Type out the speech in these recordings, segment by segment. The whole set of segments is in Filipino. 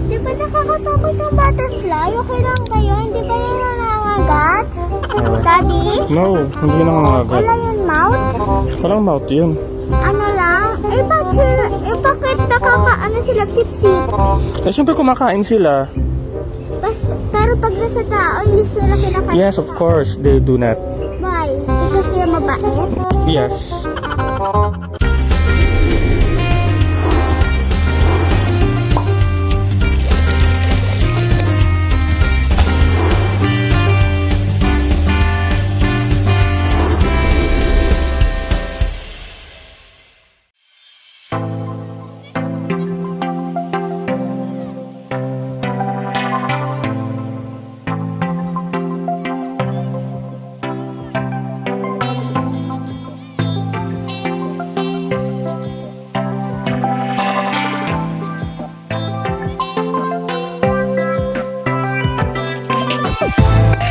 Di ba nakakatakot yung butterfly? Okay lang ba yun? Di ba yan nangangagat? Daddy? No, hindi na nangangagat. Wala yung mouth? Walang mouth yun. Ano lang? Bakit nakakaano sila sip-sip? Eh, syempre kumakain sila. Pero pag nasa tao, hindi sila kinakain. Yes, of course, they do not. Why? Because they're mabait? Yes.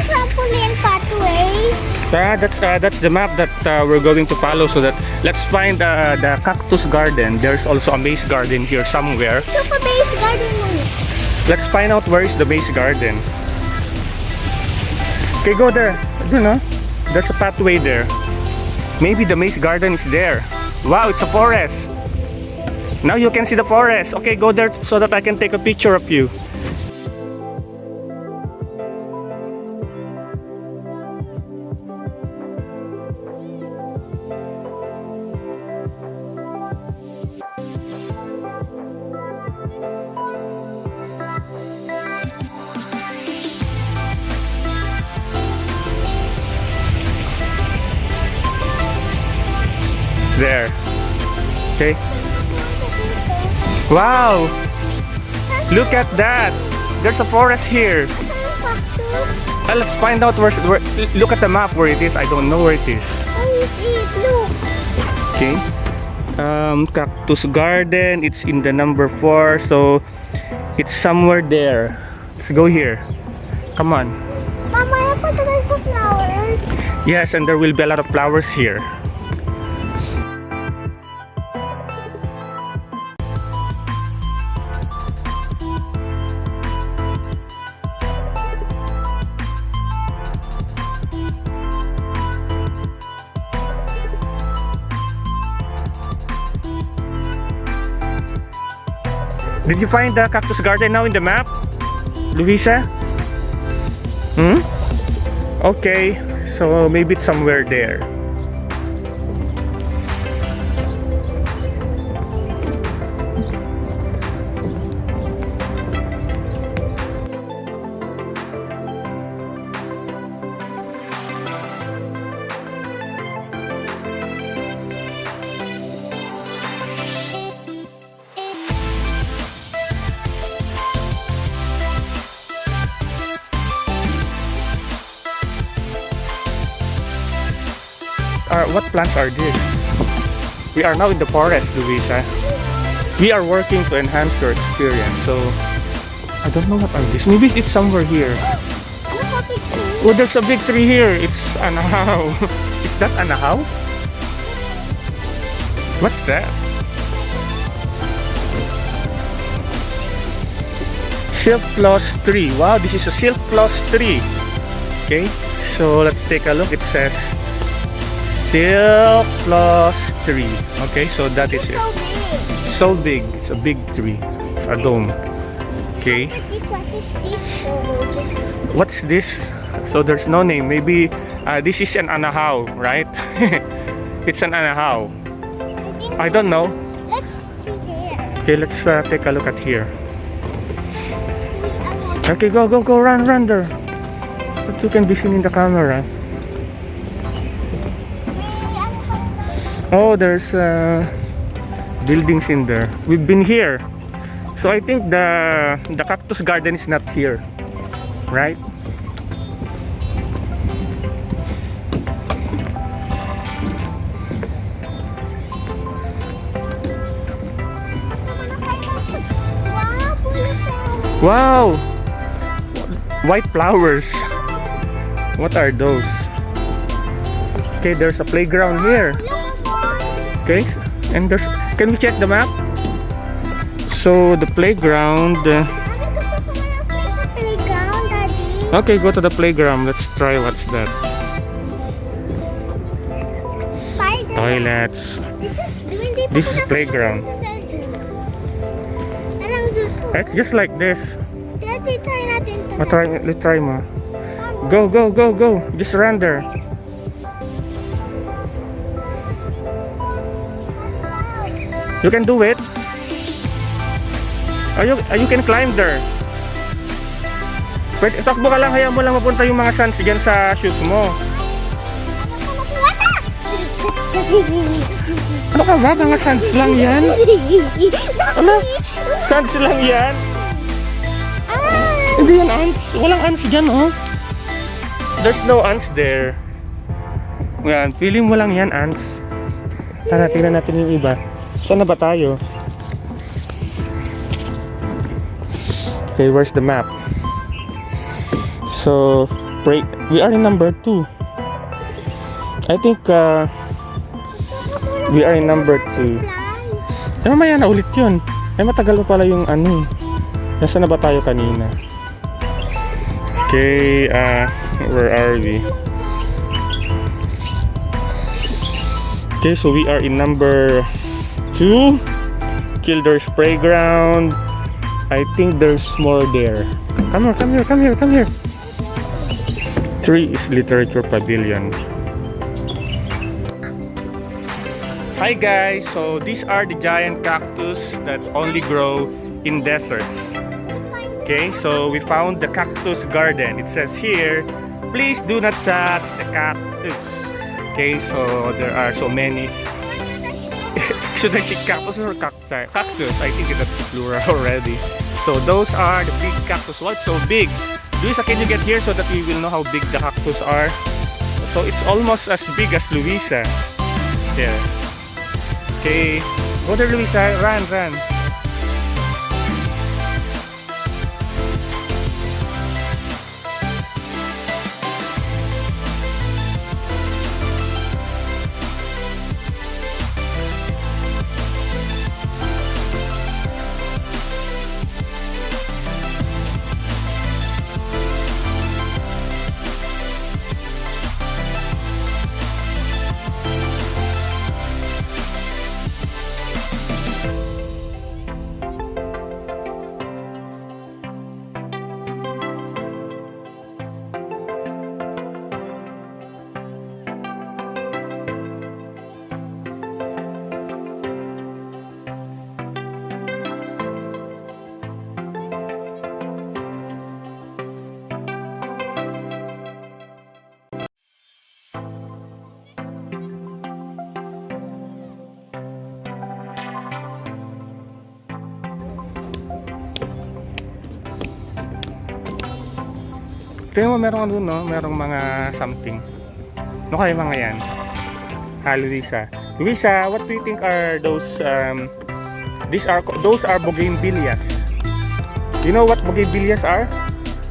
Trampoline pathway. That's the map that we're going to follow. So that let's find the cactus garden. There's also a maze garden here somewhere. Look a base garden mo. Let's find out where is the maze garden. Okay, go there. Dun, no? There's a pathway there. Maybe the maze garden is there. Wow, it's a forest. Now you can see the forest. Okay, go there so that I can take a picture of you. There. Okay. Wow! Look at that! There's a forest here. Let's find out where. Look at the map where it is. I don't know where it is. Look. Okay. Cactus garden. It's in the number 4. So it's somewhere there. Let's go here. Come on. Mamaya pa tayo sa flowers. Yes, and there will be a lot of flowers here. Did you find the cactus garden now in the map, Luisa? Okay, so maybe it's somewhere there. What plants are these? We are now in the forest, Luisa. We are working to enhance your experience. So, I don't know what are these. Maybe it's somewhere here. Look a big tree. Oh, there's a big tree here. It's anahaw. Is that anahaw? What's that? Silk floss tree. Wow, this is a silk floss tree. Okay, so let's take a look. It says silk floss tree. Okay, so that is it. So big. So big. It's a big tree. It's a dome. Okay. What is this food? What's this? So there's no name. Maybe this is an anahaw, right? It's an anahaw. I don't know. Let's see there. Okay, let's take a look at here. Okay, go, run there. But you can be seen in the camera. Oh, there's buildings in there. We've been here, so I think the cactus garden is not here, right? Wow! White flowers. What are those? Okay, there's a playground here. Okay, and there's. Can we check the map? So the playground. Okay, go to the playground. Let's try what's that. Spider. Toilets. This is playground. Anong zoo to? It's just like this. Dati try natin to. Let's try mo. Go, go, go, go. Just run there. You can do it. You can climb there. Pwede, takbo ka lang, hayaan mo lang mapunta yung mga sands dyan sa shoes mo. Ano ka ba? Mga sands lang yan? Ano? Sands lang yan? Hindi yan ants. Walang ants dyan, oh. There's no ants there. Yan, feeling mo lang yan, ants. Tara, tingnan natin yung iba. Saan na ba tayo? Okay, where's the map? So, we are in number 2. I think we are in number 2. Eh, mamaya na ulit yun. Eh, matagal pa pala yung ano eh. Nasaan na ba tayo kanina? Okay, where are we? Okay, so we are in number 2. Kilder's Playground. I think there's more there. Come here, come here, come here, come here. 3 is Literature Pavilion. Hi guys, so these are the giant cactus that only grow in deserts. Okay, so we found the cactus garden. It says here, please do not touch the cactus. Okay, so there are so many. Should I say cactus or cacti? Cactus, I think that's plural already. So those are the big cactus. What's so big? Luisa, can you get here so that we will know how big the cactus are? So it's almost as big as Luisa. There. Okay. Go there, Luisa. Run, run. Tingnan mo, merong ano, no? Merong mga something. Ano kaya mga yan? Luisa. Luisa, what do you think are those, those are bougainvilleas. You know what bougainvilleas are?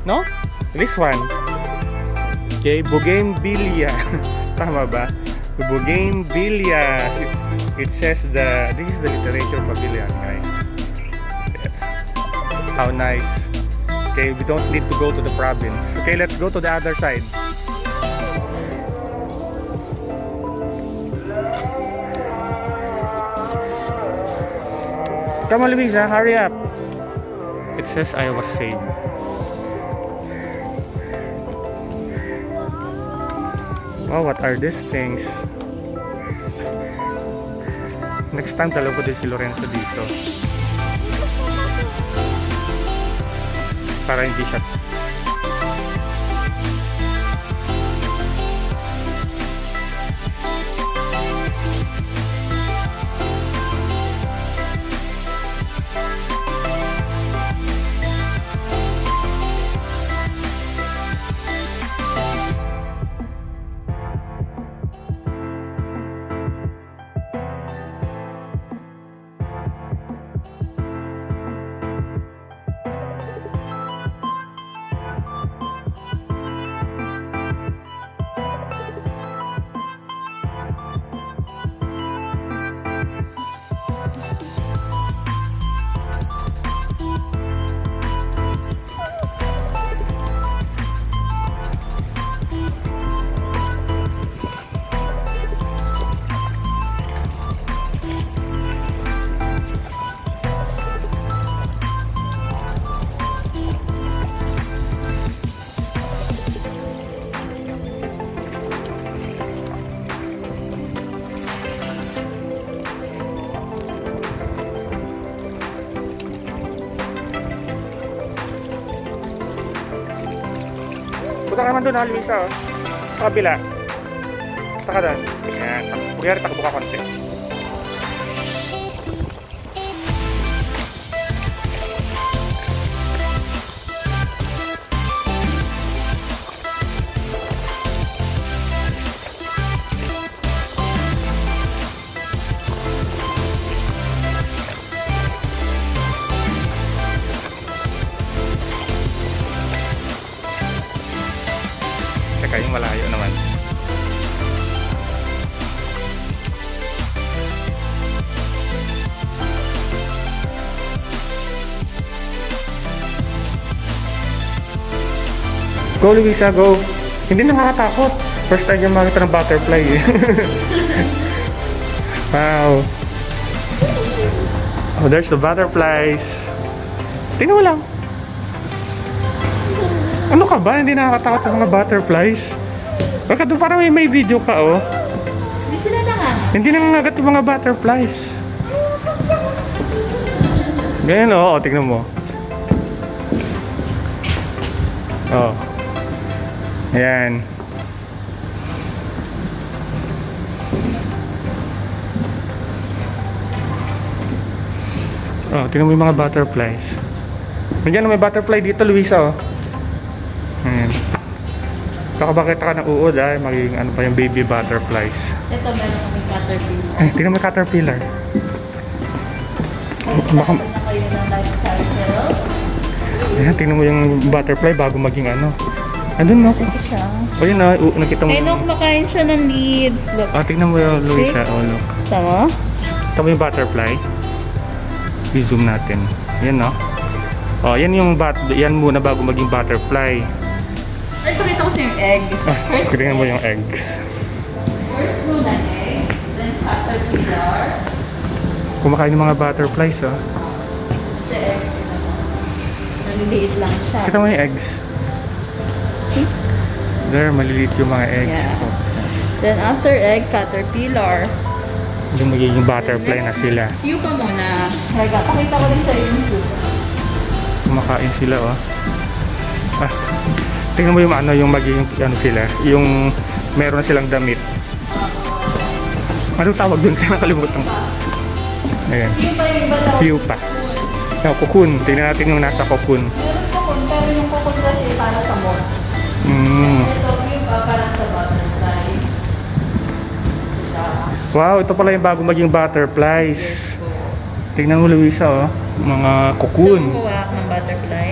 No? This one. Okay, bougainvillea. Tama ba? Bougainvillea. It says this is the Literature Pavilion, guys. Yeah. How nice. Okay, we don't need to go to the province. Okay, let's go to the other side. Come on, Luisa, hurry up. It says I was saved. Oh, what are these things? Next time, talo ko din si Lorenzo dito. Para hindi siya Punta ka naman doon, ha, Luisa, oh. Sa kabila. Punta ka doon. Yan. Kuyari, takbo ka konti. Teka, yung malayo naman. Go, Luisa, go. Hindi nakakatakot. First time yung makita ng butterfly eh. Wow. Oh, there's the butterflies. Tingnan mo lang. Ano ka ba? Hindi nakakatakot ang mga butterflies. Baka doon parang may video ka, oh. Hindi sila nangagat. Hindi nangangagat yung mga butterflies. Ganyan, oh. Tingnan mo. Oh. Ayan. Oh, tingnan mo yung mga butterflies. Nandiyan may butterfly dito, Luisa, oh. Ayan. Baka bakit ka ng uod, ay magiging ano pa yung baby butterflies. Ito, meron kami caterpillar. Ay, tingnan mo yung caterpillar. Baka... na kayo ng life cycle. Ayan, tingnan mo yung butterfly bago maging ano. Andun, no? Ito siya. O yun, na, nakita mo. Ay, no, kumakain siya ng leaves. Look. Ah, tingnan mo yung Luisa. Oh, look. Tama? Tama yung butterfly. I-zoom natin. Yan, no? Oh, yan yung yan muna bago maging butterfly. Ay, pakita ko sa yung egg. Ah, tingnan mo yung eggs. First muna egg, then caterpillar. Kumakain ng mga butterflies, oh. The egg. Maliliit lang siya. Kita mo yung eggs. There, maliliit yung mga eggs. Yeah. Oh, Then after egg, caterpillar. yung magiging butterfly na sila. Pupa muna. Rega, pakita ko din sa iyo yung pupa. Kumakain sila, oh. Ah, tingnan mo yung ano, yung magiging ano sila, yung meron na silang damit. Ano tawag dun? Kaya nakalimutan ko. Ayan. Pupa yung iba daw. Pupa. Yung cocoon. Tingnan natin yung nasa cocoon. Meron cocoon, pero yung cocoon kasi para sa moth. Mm. Ito pupa para sa butterfly. Wow, ito pala yung bago maging butterflies. Tingnan mo, Luisa, oh. Mga Gusto cocoon. mo kuwak ng butterfly?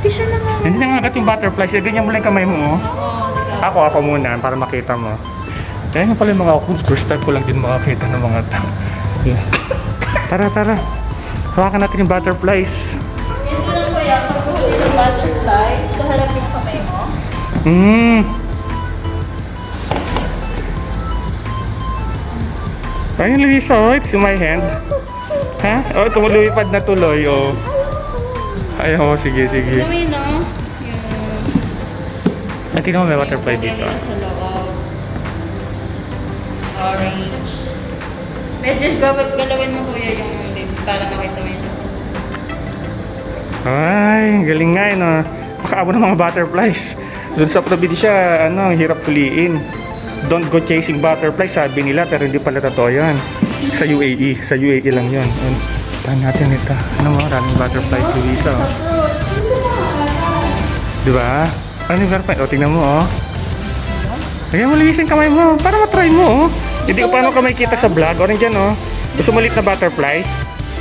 Hindi siya nangangagat. Hindi nangangagat yung butterflies. Ganyan mo lang yung kamay mo, oh. Oo, diba? Ako muna para makita mo. Kaya nga pala yung mga cocoons. First time ko lang din makakita ng mga tao. Yeah. Tara. Hawakan natin yung butterflies. Ito lang kuya, pag kuhuli ng butterfly, sa harap yung kamay mo. Ayun, Luisa, oh, it's in my hand. Ha? Oh, lumipad na tuloy, oh. Ay, oh, sige. Ito mo yun, no? Ay, tingnan mo, may butterfly dito. Sa loob. Orange. Medyo galawin mo kuya yung lips para makita mo yun. Ay, galing nga, no? Makaabo ng mga butterflies. Doon sa probinsya, ano, ang hirap puliin. Don't go chasing butterflies, sabi nila, pero hindi pala totoo yan. Sa UAE. Sa UAE lang yun. Tahan natin ito. Ano mo, maraming butterflies, Luisa, oh. Diba? Ano yung butterfly? O, tingnan mo, oh. Kaya mo, Luisa, yung kamay mo. Para matry mo, oh. Hindi ko paano ka makikita sa vlog. O, nandiyan, oh. Gusto mo ulit na butterfly?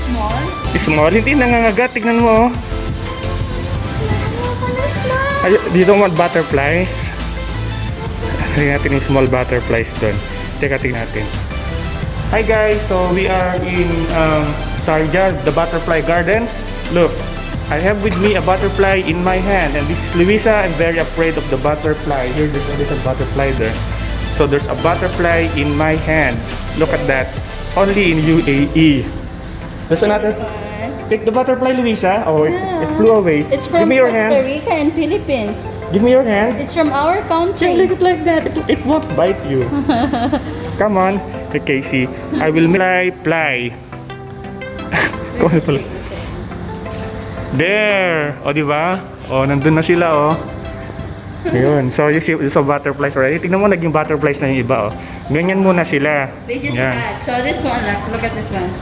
Small? Small, hindi nangangagat. Tignan mo, oh. Ay, dito mo butterflies. Tingnan natin yung small butterflies doon. Teka, tingnan natin. Hi guys, so we are in Sharjah, the butterfly garden. Look, I have with me a butterfly in my hand, and this is Luisa. I'm very afraid of the butterfly. Here, there's a little butterfly there. So there's a butterfly in my hand. Look at that. Only in UAE. There's another. Take the butterfly, Luisa. Oh, it flew away. It's Give from me your Costa hand. Rica and Philippines. Give me your hand. It's from our Don't country. leave it like that. It won't bite you. Come on, Casey. I will fly. Come on, pala. There. O, di ba? O, nandun na sila, o. Yun. So, you see, so butterflies already. Tingnan mo, naging butterflies na yung iba, oh. Ganyan muna sila. They just Yan. hatch. So this one, look at this one.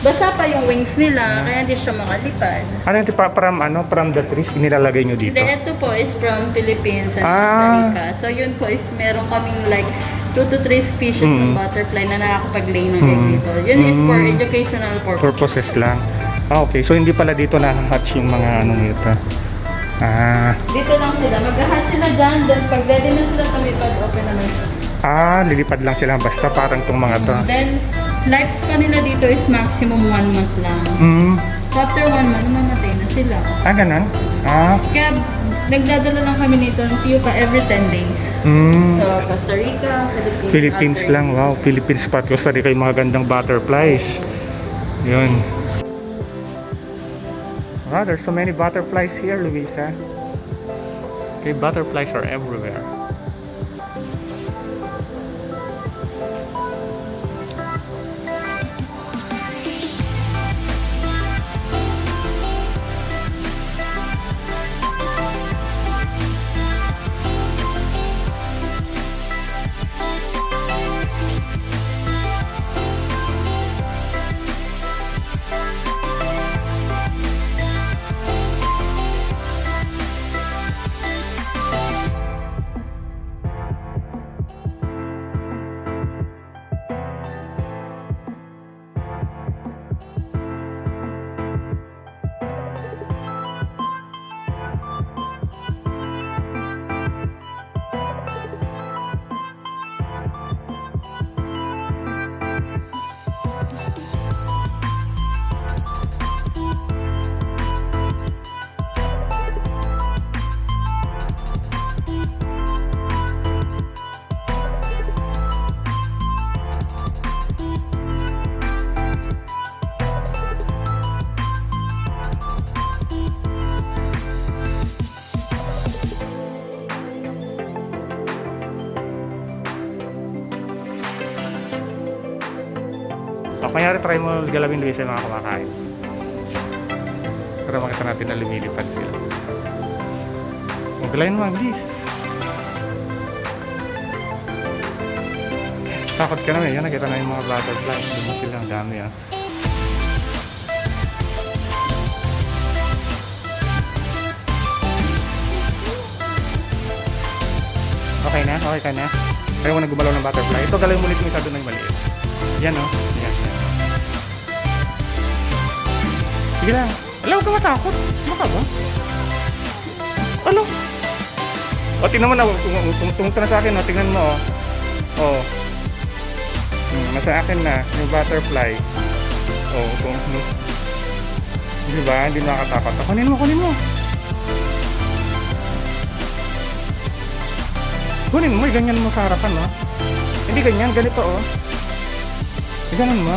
Basa pa yung wings nila, kaya hindi siya makalipad. Ano yung from the trees, inilalagay nyo dito? Then ito po is from Philippines and Costa Ah. Rica. So yun po is meron kaming like 2 to 3 species ng butterfly na nakakapag-lay ng egg dito. Yun is for educational purpose. Purposes lang. Ah, okay. So, hindi pala dito na-hatch yung mga ano nito. Ah. Dito lang sila. Mag-hatch sila dyan. Then pag ready na sila sa may pad, open naman siya. Ah, lilipad lang sila basta parang tong mga to. Then, lifespan nila dito is maximum 1 month lang. Hmm. So after 1 month, mamatay na sila. Ah, ganun? Ah. Kaya nagdadala lang kami nito ng Cuba every 10 days. Hmm. So Costa Rica, Philippines. Philippines after- lang. Wow, Philippines pa. Costa Rica yung mga gandang butterflies. Yun. Wow, there's so many butterflies here, Luisa. Okay, butterflies are everywhere. O, kanyari try mo galawin Luisa yung mga kumakain. Para makita natin na lumilipad sila. Magalayin mo, please. Takot ka na, yan. Nakita na yung mga butterflies. Doon sila, ang dami, ah. Okay na? Okay ka na? Ayaw mo na gumalaw ng butterfly. Ito, galawin mo ulit yung isa doon na yung maliit. Yan, oh. Yan, yan. Sige lang. Alam, huwag ka matakot. Maka ba? Ano? O, tingnan mo na. Tumuto na sa akin, o. Tingnan mo, o. O. Nasa akin na, yung butterfly. O, diba? Hindi nakakatakot. Kunin mo, kunin mo. Kunin mo, ganyan mo sa harapan, no? Hindi ganyan, ganito, oh. Ganyan mo.